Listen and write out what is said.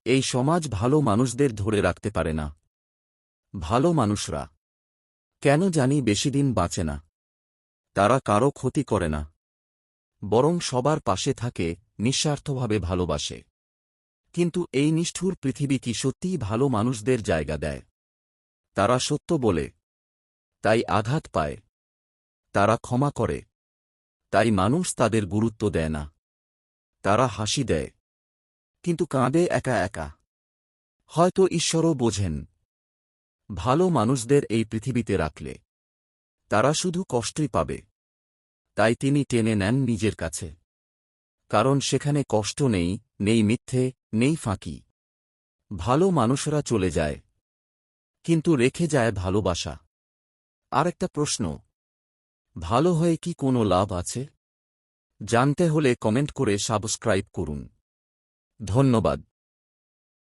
এই সমাজ ভালো মানুষদের ধরে রাখতে পারে না। ভালো মানুষরা কেন জানি বেশিদিন বাঁচে না। তারা কারো ক্ষতি করে না, বরং সবার পাশে থাকে, নিঃস্বার্থভাবে ভালোবাসে। কিন্তু এই নিষ্ঠুর পৃথিবী কি সত্যিই ভালো মানুষদের জায়গা দেয়? তারা সত্য বলে, তাই আঘাত পায়। তারা ক্ষমা করে, তাই মানুষ তাদের গুরুত্ব দেয় না। তারা হাসি দেয়, কিন্তু কাঁদে একা একা। হয়তো ঈশ্বরও বোঝেন, ভালো মানুষদের এই পৃথিবীতে রাখলে তারা শুধু কষ্টই পাবে। তাই তিনি টেনে নেন নিজের কাছে। কারণ সেখানে কষ্ট নেই, নেই মিথ্যে, নেই ফাঁকি। ভালো মানুষরা চলে যায়, কিন্তু রেখে যায় ভালোবাসা। আর একটা প্রশ্ন, ভালো হয়ে কি কোনো লাভ আছে? জানতে হলে কমেন্ট করে সাবস্ক্রাইব করুন। ধন্যবাদ।